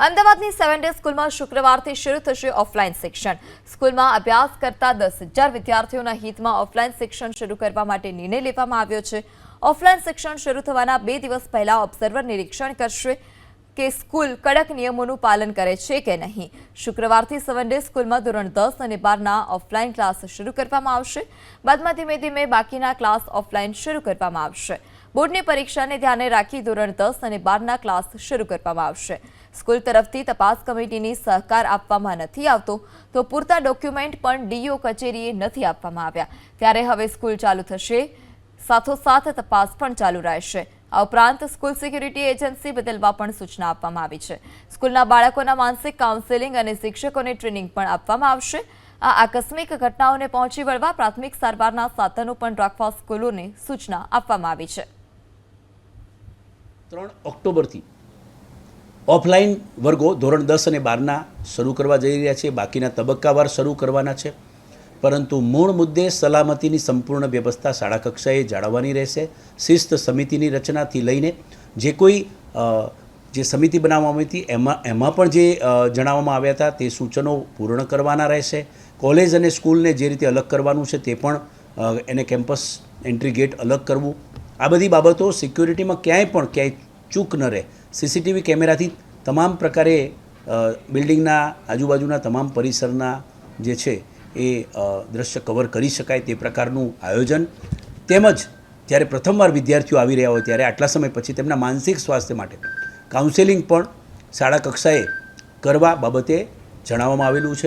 અમદાવાદની 7 ડે સ્કૂલમાં શુક્રવારથી શરૂ થશે ઓફલાઈન શિક્ષણ। સ્કૂલમાં અભ્યાસ કરતા 10,000 વિદ્યાર્થીઓના હિતમાં ઓફલાઈન શિક્ષણ શરૂ કરવા માટે નિર્ણય લેવામાં આવ્યો છે। ઓફલાઈન શિક્ષણ શરૂ થવાના 2 દિવસ પહેલા ઓબ્ઝર્વર નિરીક્ષણ કરશે કે સ્કૂલ કડક નિયમોનું પાલન કરે છે કે નહીં। શુક્રવારથી 7 ડે સ્કૂલમાં ધોરણ 10 અને 12ના ઓફલાઈન ક્લાસ શરૂ કરવામાં આવશે। બાદમાં ધીમે ધીમે બાકીના ક્લાસ ઓફલાઈન શરૂ કરવામાં આવશે। બોર્ડની પરીક્ષાને ધ્યાને રાખી ધોરણ 10 અને 12ના ક્લાસ શરૂ કરવામાં આવશે। સ્કૂલ તરફથી તપાસ કમિટીની સહકાર આપવામાં નથી આવતો તો પૂરતા ડોક્યુમેન્ટ પણ ડીઓ કચેરીએ નથી આપવામાં આવ્યા, ત્યારે હવે સ્કૂલ ચાલુ થશે, સાથોસાથ તપાસ પણ ચાલુ રહેશે। આ ઉપરાંત સ્કૂલ સિક્યુરિટી એજન્સી બદલવા પણ સૂચના આપવામાં આવી છે। સ્કૂલના બાળકોના માનસિક કાઉન્સેલિંગ અને શિક્ષકોને ટ્રેનિંગ પણ આપવામાં આવશે। આ આકસ્મિક ઘટનાઓને પહોંચી વળવા પ્રાથમિક સારવારના સાધનો પણ રાખવા સ્કૂલોને સૂચના આપવામાં આવી છે। 3 ઓક્ટોબરથી ઓફલાઈન વર્ગો ધોરણ 10 અને 12ના શરૂ કરવા જઈ રહ્યા છે। બાકીના તબક્કાવાર શરૂ કરવાના છે, પરંતુ મૂળ મુદ્દે સલામતીની સંપૂર્ણ વ્યવસ્થા શાળા કક્ષાએ જાળવવાની રહેશે। શિસ્ત સમિતિની રચનાથી લઈને જે કોઈ જે સમિતિ બનાવવામાં આવી હતી એમાં પણ જે જણાવવામાં આવ્યા હતા તે સૂચનો પૂર્ણ કરવાના રહેશે। કોલેજ અને સ્કૂલને જે રીતે અલગ કરવાનું છે તે પણ એને કેમ્પસ એન્ટ્રી ગેટ અલગ કરવું, આ બધી બાબતો સિક્યુરિટીમાં ક્યાંય ચૂક ન રહે। સીસીટીવી કેમેરાથી તમામ પ્રકારે બિલ્ડિંગના આજુબાજુના તમામ પરિસરના જે છે એ દ્રશ્ય કવર કરી શકાય તે પ્રકારનું આયોજન, તેમજ જ્યારે પ્રથમવાર વિદ્યાર્થીઓ આવી રહ્યા હોય ત્યારે આટલા સમય પછી તેમના માનસિક સ્વાસ્થ્ય માટે કાઉન્સેલિંગ પણ શાળા કક્ષાએ કરવા બાબતે જણાવવામાં આવેલું છે।